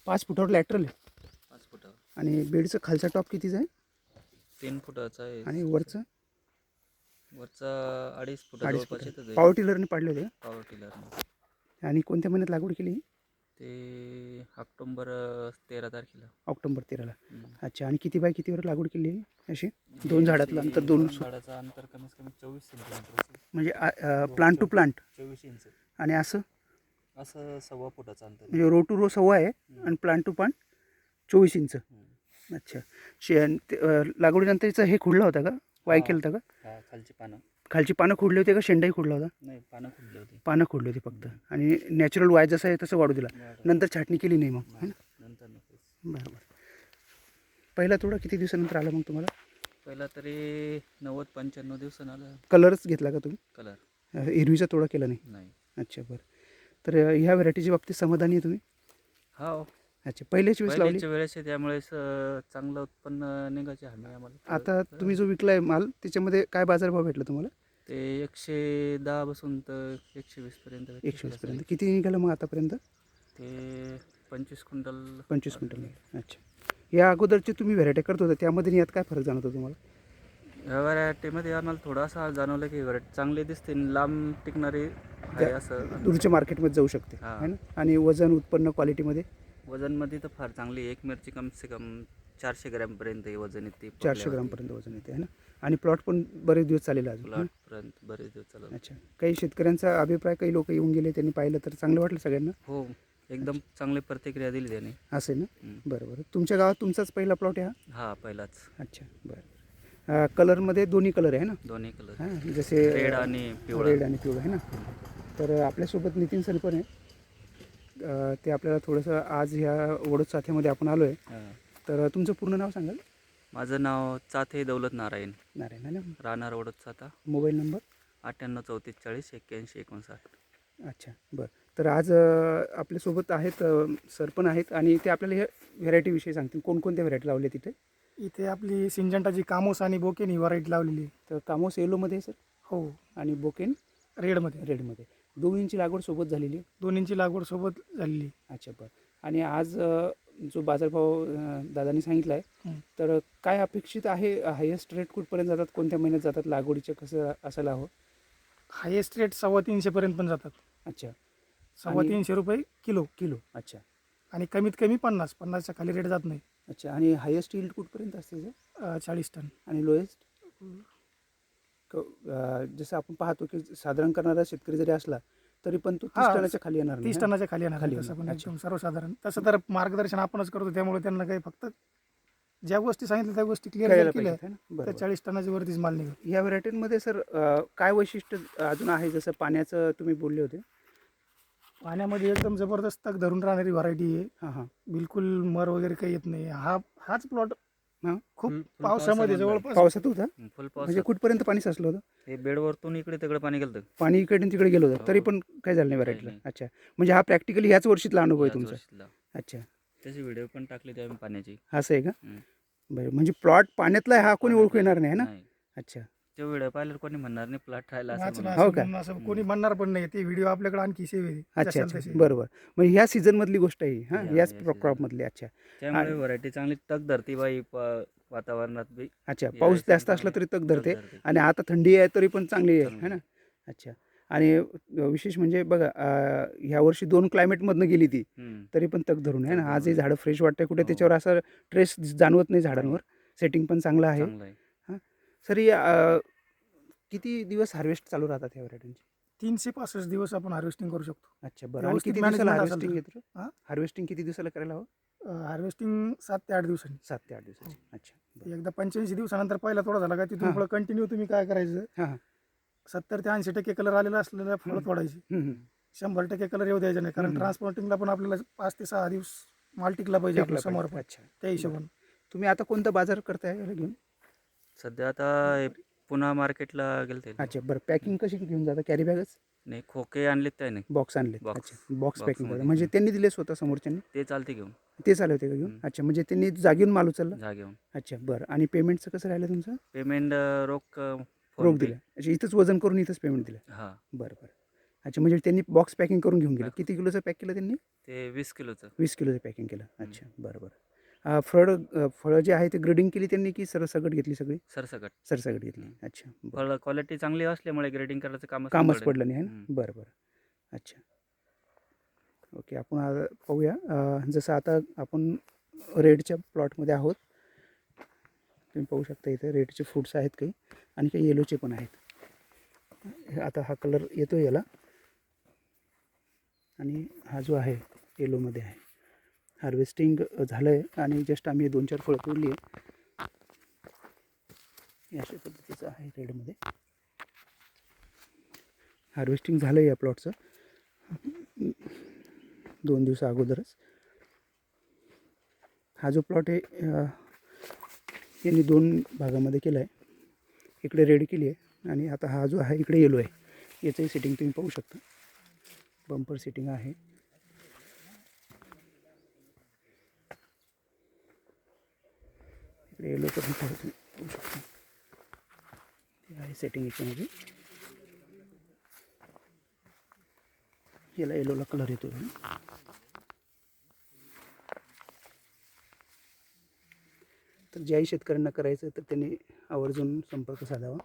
5 फुटावर lateral आहे 5 फुटावर आणि बेडचं खालचा टॉप कितीचा आहे 3 फुटाचा आहे आणि वरचं वरचा 2.5 फुटा 2.5 जवळपास येतं फुटा जाईल पॉवर टिलरने पाडले होते पॉवर टिलरने. का? आणि कोणत्या महिन्यात लागवड केली? ते ऑक्टोबर 13 तारखेला. ऑक्टोबर 13ला. हम्म. अच्छा. आणि किती बाय कितीवर लागवड केली आहे अशी? 2 झाडातलं अंतर दोन झाडाचं अंतर कमीत कमी 24 सेंटीमीटर म्हणजे प्लांट टू प्लांट 24 इंच आणि असं असं 1.25 फुटाचं अंतर आहे. म्हणजे रो टू रो 1.25 आहे आणि प्लांट टू प्लांट 24 इंच. अच्छा. लागवडीनंतरचं हे खुडला होता का? वाय केलं होतं का? हा खालची खालची पानं खुडली होती का शेंडाही खुडला होता? नाही पानं खुडली होती. पानं खुडली होती फक्त आणि नॅचरल वाय जसं आहे तसं वाढू दिला. नंतर छाटणी केली नाही मग है ना? नंतर नकोच. बरोबर. पहिला तोडा किती दिवसानंतर आला मग तुम्हाला? पहिला तरी 90-95 दिवसानं आलं. कलरच घेतला का तुम्ही? कलर एरवीचा तोडा केला नाही? नाही. अच्छा बरं. तर ह्या व्हरायटीच्या बाबतीत समाधानी आहे तुम्ही? हा अच्छा. पहिल्याच वेळेस लावली? पहिल्याच्या वेळेस आहे त्यामुळे चांगलं उत्पन्न निघायची हमी आम्हाला. आता तुम्ही जो विकलाय माल त्याच्यामध्ये काय बाजारभाव भेटला तुम्हाला? ते 110 बसून तर 120 पर्यंत. 120 पर्यंत. किती निघालं मग आतापर्यंत? ते 25 क्विंटल. 25 क्विंटल निघालं. अच्छा. या अगोदरचे तुम्ही व्हरायटी करत होता त्यामध्ये यात काय फरक जाणवतो तुम्हाला? ह्या व्हरायटीमध्ये आम्हाला थोडासा जाणवलं की व्हरायटी चांगली दिसते लांब टिकणारी आहे असं. दूरच्या मार्केटमध्ये जाऊ शकते है ना? आणि वजन उत्पन्न क्वालिटीमध्ये? वजनमध्ये तर फार चांगली आहे. एक मिरची कम से कम 400 ग्रॅमपर्यंत वजन येते. 400 ग्रामपर्यंत वजन येते है ना? आणि प्लॉट पण बरेच दिवस चालेल अजून? प्लॉटपर्यंत बरेच दिवस चालत. अच्छा. काही शेतकऱ्यांचा अभिप्राय, काही लोक येऊन गेले त्यांनी पाहिलं तर चांगलं वाटलं सगळ्यांना? हो एकदम चांगली प्रतिक्रिया दिली त्याने. असं आहे ना? बरं बरं. तुमच्या गावात तुमचाच पहिला प्लॉट आहे हा? हा पहिलाच. अच्छा बरं. कलरमध्ये दोन्ही कलर आहे ना? दोन्ही कलर हां जसे रेड आणि पिवळा. रेड आणि पिवळा आहे ना? तर आपल्यासोबत नितीन सर पण आहे. ते आपल्याला थोडंसं आज ह्या वडोद साथ्यामध्ये आपण आलो आहे. तर तुमचं पूर्ण नाव सांगाल? माझं नाव चाथे दौलत नारायण नारायण आहे ना? राहणार वडोद साता. Mobile number? 98 34 40 81 59. अच्छा बरं. तर आज आपल्यासोबत आहेत सर पण आहेत आणि ते आपल्याला ह्या व्हेरायटीविषयी सांगतील. कोणकोणत्या व्हेरायटी लावल्या तिथे? इथे आपली सिंजंटाची कामोस आणि बोकेन ही व्हरायटी लावलेली आहे. तर कामोस येलोमध्ये आहे सर हो. आणि बोकेन रेडमध्ये. रेडमध्ये. 2 इंची लागवड सोबत झालेली आहे? 2 इंची लागवड सोबत झालेली. अच्छा बरं. आणि आज जो बाजारभाव दादांनी सांगितला आहे तर काय अपेक्षित आहे? हायेस्ट रेट कुठपर्यंत जातात? कोणत्या महिन्यात जातात? लागवडीचं कसं असायला हवं? हायेस्ट रेट 350 पर्यंत पण जातात. अच्छा. 350 रुपये किलो. अच्छा. आणि कमीत कमी 50च्या खाली रेट जात नाही. अच्छा. आणि हायेस्ट यील्ड कुठपर्यंत असते सर? 40 टन. आणि लोएस्ट? जसं आपण पाहतो की साधारण करणारा शेतकरी जरी असला तरी पण तो 30 टनाच्या खाली येणार नाही. 30 टनाच्या खाली येणार. खाली तसं पण येणार. एकदम सर्वसाधारण. तसं तर मार्गदर्शन आपणच करतो त्यामुळे त्यांना काही फक्त ज्या गोष्टी सांगितल्या त्या गोष्टी क्लिअर कळायला केल्या पाहिजेत, है ना? तर बरोबर. 40 टनाच्या वरतीच माल निघेल. या व्हरायटीमध्ये सर काय वैशिष्ट्य अजून आहे? जसं पाण्याचं तुम्ही बोलले होते. पाण्यामध्ये एकदम जबरदस्त तग धरून राहणारी व्हरायटी आहे. हां हां. बिलकुल मर वगैरे काही येत नाही. हाच प्लॉट हां. खूप फुल पावसामध्ये जवळपास पावसात होता? फुल पाऊस. म्हणजे कुठपर्यंत पाणी साचलं होतं? हे बेडवरतून इकडे तिकडे पाणी गेलं. पाणी इकडे तिकडे गेलं होतं तरी पण काय झालं नाही व्हरायटीला? अच्छा. म्हणजे हा प्रॅक्टिकली ह्याच वर्षीतला अनुभव आहे तुमचा? अच्छा. त्याचे व्हिडिओ पण टाकले ते आम्ही पाण्याची. असं आहे का? बरं. म्हणजे प्लॉट पाण्यातला हा कोणी ओळखू येणार नाही ना? अच्छा. ते व्हिडिओ पाहिल्यावर कोणी म्हणणार नाही प्लॉट राहिला असं वाचलं म्हणून. हो का? म्हणून असं कोणी म्हणणार पण नाही. ते व्हिडिओ आपल्याकडे आणखी सेव्ह आहे. अच्छा जशाला अच्छा. तसे. बरोबर. म्हणजे ह्या सीझनमधली गोष्ट आहे हां? या याच season. क्रॉपमधली. अच्छा. त्यामुळे व्हरायटी चांगली तग धरती बाई वातावरणात बी. अच्छा. पाऊस जास्त असला तरी तग धरते आणि आता थंडी आहे तरी पण चांगली आहे है ना? अच्छा. आणि विशेष म्हणजे बघा ह्या वर्षी 2 क्लायमेटमधनं गेली ती तरी पण तग धरून आहे ना? आजही झाडं फ्रेश वाटते. कुठे त्याच्यावर असं ट्रेस जाणवत नाही झाडांवर. सेटिंग पण चांगलं आहे. हां सर. किती दिवस हार्वेस्ट चालू राहतात ह्या व्हरायटींची? 365 दिवस आपण हार्वेस्टिंग करू शकतो. अच्छा बरं. आणि किती दिवसाला हार्वेस्टिंग घेतो? हां? हार्वेस्टिंग किती दिवसाला करायला हवं? हार्वेस्टिंग 7 ते 8 दिवसांनी. 7 ते 8 दिवसाची. अच्छा बरं. एकदा 85 दिवसानंतर पहिला थोडा झाला का तिथून पुढे कंटिन्यू तुम्ही काय करायचं? हां 70 ते 80% कलर आलेला असलेल्या फळं तोडायची. 100% कलर येऊ द्यायचे नाही. कारण ट्रान्सपोर्टिंगला पण आपल्याला 5 ते 6 दिवस माल टिकला पाहिजे आपल्या समोर पण. अच्छा. त्या हिशोबाने. तुम्ही आता कोणता बाजार करताय याला घेऊन? सध्या आता हे पुन्हा मार्केटला गेलते. अच्छा बरं. पॅकिंग कशी घेऊन जाता? कॅरी बॅगच? नाही खोके आणलेत त्याने. बॉक्स आणले? Box. अच्छा. बॉक्स Box पॅकिंग मध्ये. म्हणजे त्यांनी दिले स्वतः समोरच्यांनी? ते चालते घेऊन. ते चालू होते का घेऊन? अच्छा. म्हणजे त्यांनी जागेऊन माल उचलला? जागेऊन. अच्छा बरं. आणि पेमेंटचं कसं राहिलं तुमचं? पेमेंट रोख रोख दिलं. अच्छा. इथंच वजन करून इथंच पेमेंट दिलं? हां. बरं बरं. अच्छा, म्हणजे त्यांनी बॉक्स पॅकिंग करून घेऊन गेले. Pack. किती किलोचं पॅक केलं त्यांनी? ते 20 किलोचं. 20 किलोचं पॅकिंग केलं. अच्छा, बरं बरं. फळं जे आहे ते ग्रेडिंग केली त्यांनी की सरसकट घेतली सगळी? सरसकट. सरसकट घेतली. अच्छा, बरं. फळ क्वालिटी चांगली असल्यामुळे ग्रेडिंग करायचं कामच पडलं नाही आहे ना? बरं बरं. अच्छा, ओके. आपण आता पाहूया. जसं आता आपण रेडच्या प्लॉटमध्ये आहोत. तुम्ही पाहू शकता इथे रेडचे फ्रूट्स आहेत काही आणि काही येलोचे पण आहेत. आता हा कलर येतो याला आणि हा जो आहे येलोमध्ये आहे. हार्वेस्टिंग झालं आहे आणि जस्ट आम्ही 2-4 फळं तोडली आहे. अशा पद्धतीचं आहे रेडमध्ये. हार्वेस्टिंग झालं आहे या प्लॉटचं 2 दिवसा अगोदरच. हा जो प्लॉट आहे यांनी 2 भागामध्ये केला आहे. इकडे रेड केली आहे आणि आता हा जो आहे इकडे येलो आहे. याचंही सेटिंग तुम्ही पाहू शकता. बंपर सेटिंग आहे. इकडे येलो पण तुम्ही पाहू शकता. ते आहे सेटिंग याच्यामध्ये. याला येलोला कलर येतो. तर ज्याही शेतकऱ्यांना करायचं तर त्यांनी आवर्जून संपर्क साधावा.